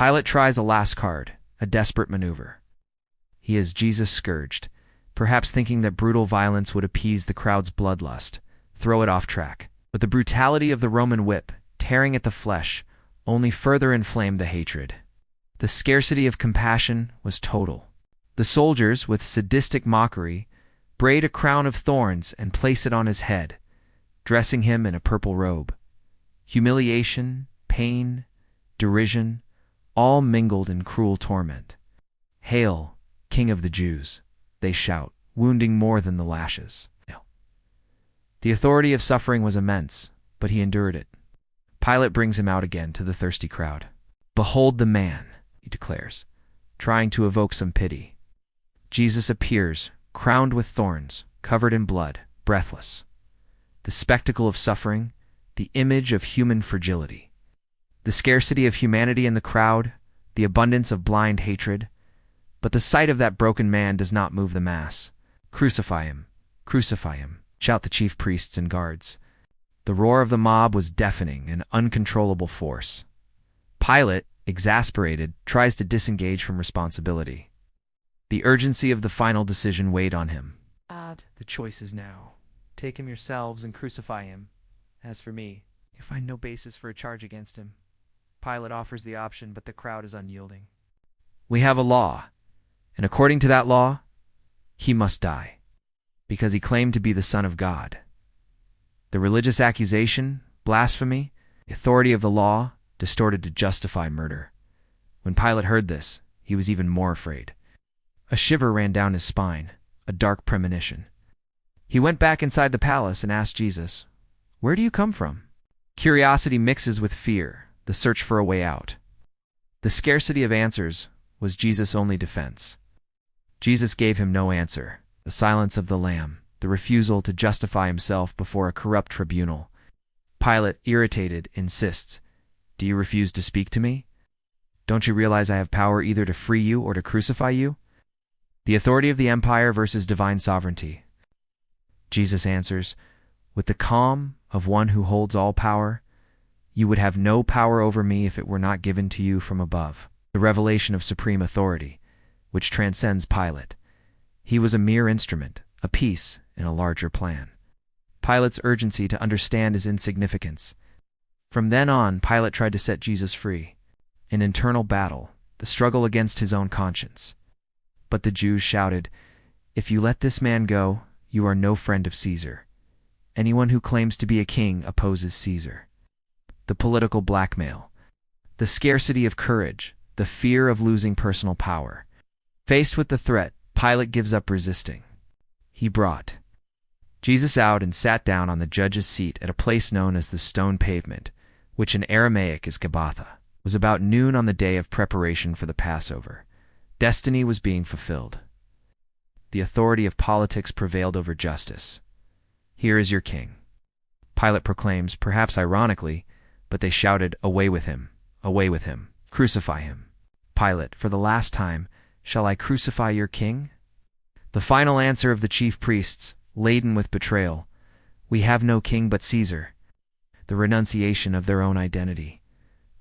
Pilate tries a last card, a desperate maneuver. He has Jesus scourged, perhaps thinking that brutal violence would appease the crowd's bloodlust, throw it off track. But the brutality of the Roman whip, tearing at the flesh, only further inflamed the hatred. The scarcity of compassion was total. The soldiers, with sadistic mockery, braid a crown of thorns and place it on his head, dressing him in a purple robe. Humiliation, pain, derision, all mingled in cruel torment. "Hail, King of the Jews," they shout, wounding more than the lashes. The authority of suffering was immense, but he endured it. Pilate brings him out again to the thirsty crowd. "Behold the man," he declares, trying to evoke some pity. Jesus appears, crowned with thorns, covered in blood, breathless. The spectacle of suffering, the image of human fragility. The scarcity of humanity in the crowd, the abundance of blind hatred. But the sight of that broken man does not move the mass. "Crucify him! Crucify him!" shout the chief priests and guards. The roar of the mob was deafening, an uncontrollable force. Pilate, exasperated, tries to disengage from responsibility. The urgency of the final decision weighed on him. "The choice is now. Take him yourselves and crucify him. As for me, I find no basis for a charge against him." Pilate offers the option, but the crowd is unyielding. "We have a law, and according to that law, he must die, because he claimed to be the Son of God." The religious accusation, blasphemy, the authority of the law, distorted to justify murder. When Pilate heard this, he was even more afraid. A shiver ran down his spine, a dark premonition. He went back inside the palace and asked Jesus, "Where do you come from?" Curiosity mixes with fear, the search for a way out. The scarcity of answers was Jesus' only defense. Jesus gave him no answer. The silence of the Lamb, the refusal to justify himself before a corrupt tribunal. Pilate, irritated, insists, "Do you refuse to speak to me? Don't you realize I have power either to free you or to crucify you?" The authority of the empire versus divine sovereignty. Jesus answers, with the calm of one who holds all power, "You would have no power over me if it were not given to you from above." The revelation of supreme authority, which transcends Pilate. He was a mere instrument, a piece in a larger plan. Pilate's urgency to understand his insignificance. From then on, Pilate tried to set Jesus free. An internal battle, the struggle against his own conscience. But the Jews shouted, "If you let this man go, you are no friend of Caesar. Anyone who claims to be a king opposes Caesar." The political blackmail. The scarcity of courage, the fear of losing personal power. Faced with the threat, Pilate gives up resisting. He brought Jesus out and sat down on the judge's seat at a place known as the Stone Pavement, which in Aramaic is Gabbatha. It was about noon on the day of preparation for the Passover. Destiny was being fulfilled. The authority of politics prevailed over justice. "Here is your king," Pilate proclaims, perhaps ironically, but they shouted, "Away with him! Away with him! Crucify him!" Pilate, for the last time, "Shall I crucify your king?" The final answer of the chief priests, laden with betrayal, "We have no king but Caesar." The renunciation of their own identity.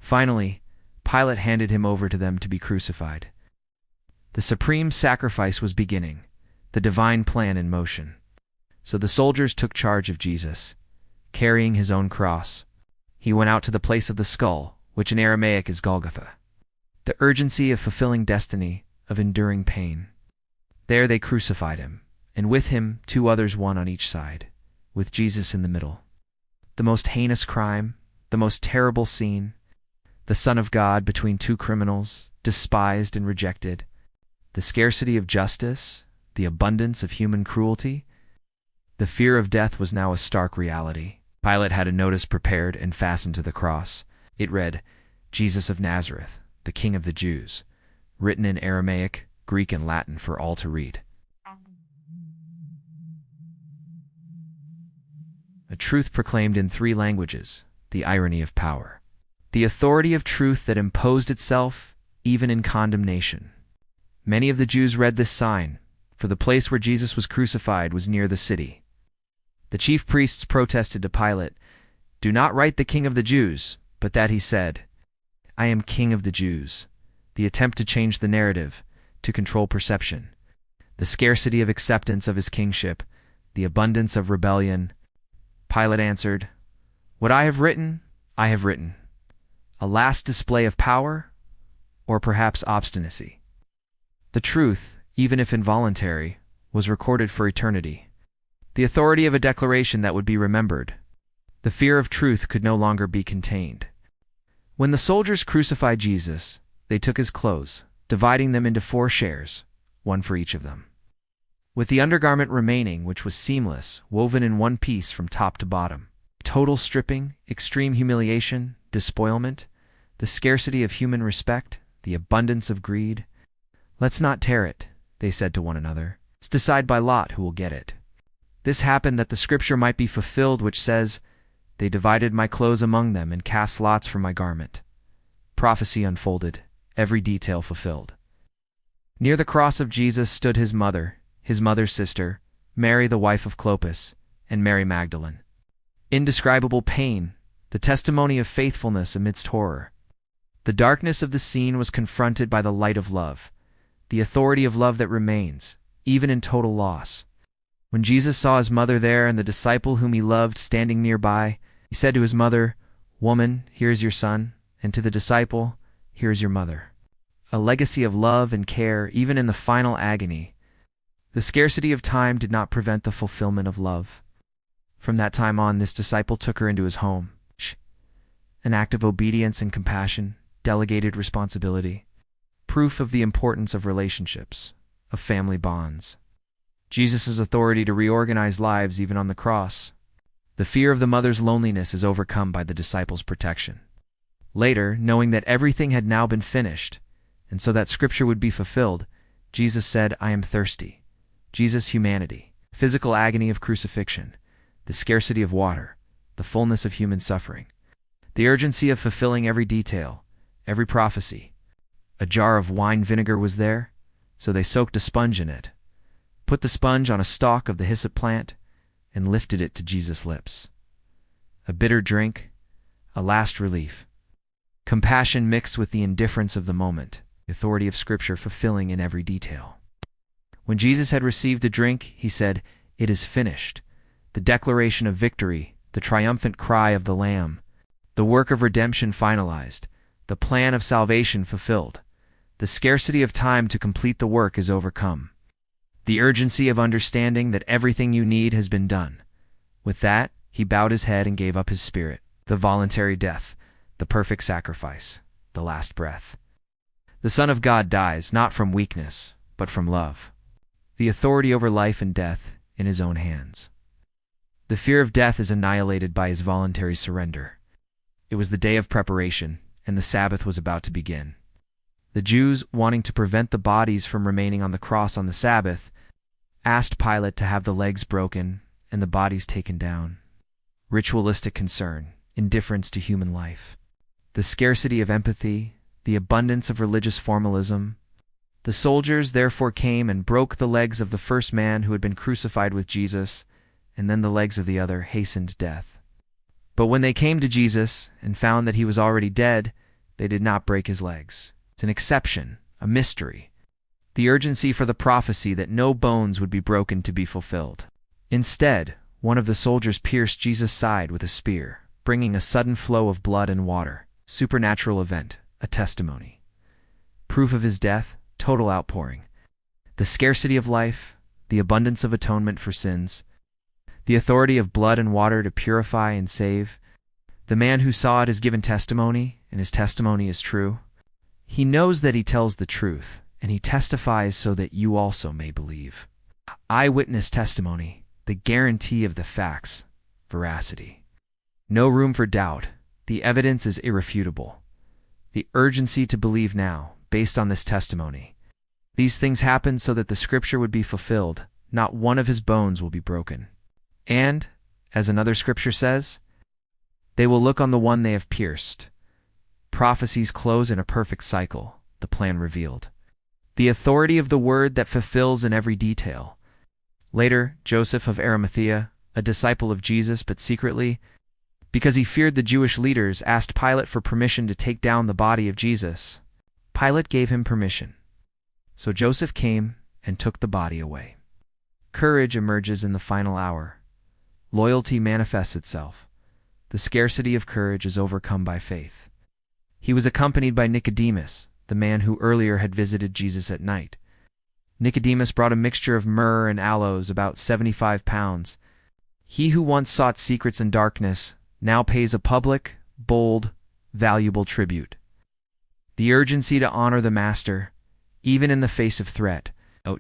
Finally, Pilate handed him over to them to be crucified. The supreme sacrifice was beginning, the divine plan in motion. So the soldiers took charge of Jesus, carrying his own cross. He went out to the place of the skull, which in Aramaic is Golgotha. The urgency of fulfilling destiny, of enduring pain. There they crucified him, and with him 2 others, one on each side, with Jesus in the middle. The most heinous crime, the most terrible scene, the Son of God between 2 criminals, despised and rejected. The scarcity of justice, the abundance of human cruelty. The fear of death was now a stark reality. Pilate had a notice prepared and fastened to the cross. It read, "Jesus of Nazareth, the King of the Jews," written in Aramaic, Greek, and Latin for all to read. A truth proclaimed in 3 languages, the irony of power. The authority of truth that imposed itself even in condemnation. Many of the Jews read this sign, for the place where Jesus was crucified was near the city. The chief priests protested to Pilate, "Do not write the King of the Jews, but that he said, I am King of the Jews. The attempt to change the narrative, to control perception. The scarcity of acceptance of his kingship, the abundance of rebellion. Pilate answered, "What I have written, I have written." A last display of power, or perhaps obstinacy. The truth, even if involuntary, was recorded for eternity. The authority of a declaration that would be remembered. The fear of truth could no longer be contained. When the soldiers crucified Jesus, they took his clothes, dividing them into 4 shares, one for each of them. With the undergarment remaining, which was seamless, woven in one piece from top to bottom. Total stripping, extreme humiliation, despoilment, the scarcity of human respect, the abundance of greed. "Let's not tear it," they said to one another. "Let's decide by lot who will get it." This happened that the scripture might be fulfilled which says, "They divided my clothes among them and cast lots for my garment." Prophecy unfolded, every detail fulfilled. Near the cross of Jesus stood his mother's sister, Mary the wife of Clopas, and Mary Magdalene. Indescribable pain, the testimony of faithfulness amidst horror. The darkness of the scene was confronted by the light of love, the authority of love that remains, even in total loss. When Jesus saw his mother there and the disciple whom he loved standing nearby, he said to his mother, "Woman, here is your son," and to the disciple, "Here is your mother." A legacy of love and care even in the final agony. The scarcity of time did not prevent the fulfillment of love. From that time on, this disciple took her into his home. An act of obedience and compassion, delegated responsibility. Proof of the importance of relationships, of family bonds. Jesus' authority to reorganize lives even on the cross. The fear of the mother's loneliness is overcome by the disciples' protection. Later, knowing that everything had now been finished, and so that Scripture would be fulfilled, Jesus said, "I am thirsty." Jesus' humanity, physical agony of crucifixion, the scarcity of water, the fullness of human suffering, the urgency of fulfilling every detail, every prophecy. A jar of wine vinegar was there, so they soaked a sponge in it, put the sponge on a stalk of the hyssop plant, and lifted it to Jesus' lips. A bitter drink, a last relief. Compassion mixed with the indifference of the moment, the authority of Scripture fulfilling in every detail. When Jesus had received the drink, he said, "It is finished." The declaration of victory, the triumphant cry of the Lamb, the work of redemption finalized, the plan of salvation fulfilled. The scarcity of time to complete the work is overcome. The urgency of understanding that everything you need has been done. With that, he bowed his head and gave up his spirit, the voluntary death, the perfect sacrifice, the last breath. The Son of God dies not from weakness, but from love. The authority over life and death in his own hands. The fear of death is annihilated by his voluntary surrender. It was the day of preparation, and the Sabbath was about to begin. The Jews, wanting to prevent the bodies from remaining on the cross on the Sabbath, asked Pilate to have the legs broken and the bodies taken down. Ritualistic concern, indifference to human life. The scarcity of empathy, the abundance of religious formalism. The soldiers therefore came and broke the legs of the first man who had been crucified with Jesus, and then the legs of the other hastened death. But when they came to Jesus and found that he was already dead, they did not break his legs. It's an exception, a mystery. The urgency for the prophecy that no bones would be broken to be fulfilled. Instead, one of the soldiers pierced Jesus' side with a spear, bringing a sudden flow of blood and water. Supernatural event, a testimony. Proof of his death, total outpouring. The scarcity of life, the abundance of atonement for sins. The authority of blood and water to purify and save. The man who saw it has given testimony, and his testimony is true. He knows that he tells the truth, and he testifies so that you also may believe. Eyewitness testimony, the guarantee of the facts, veracity. No room for doubt. The evidence is irrefutable. The urgency to believe now, based on this testimony. These things happened so that the Scripture would be fulfilled. Not one of his bones will be broken. And, as another Scripture says, they will look on the one they have pierced. Prophecies close in a perfect cycle, the plan revealed. The authority of the word that fulfills in every detail. Later, Joseph of Arimathea, a disciple of Jesus but secretly, Because he feared the Jewish leaders, asked Pilate for permission to take down the body of Jesus. Pilate gave him permission. So Joseph came and took the body away. Courage emerges in the final hour. Loyalty manifests itself. The scarcity of courage is overcome by faith. He was accompanied by Nicodemus, the man who earlier had visited Jesus at night. Nicodemus brought a mixture of myrrh and aloes, about 75 pounds. He who once sought secrets in darkness now pays a public, bold, valuable tribute. The urgency to honor the Master, even in the face of threat.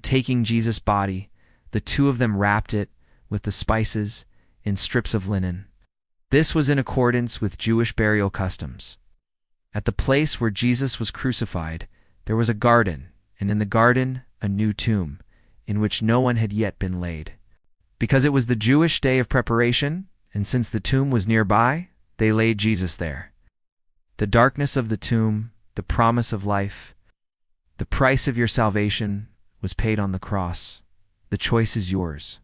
Taking Jesus' body, the two of them wrapped it, with the spices, in strips of linen. This was in accordance with Jewish burial customs. At the place where Jesus was crucified, there was a garden, and in the garden a new tomb, in which no one had yet been laid. Because it was the Jewish day of preparation, and since the tomb was nearby, they laid Jesus there. The darkness of the tomb, the promise of life, the price of your salvation was paid on the cross. The choice is yours.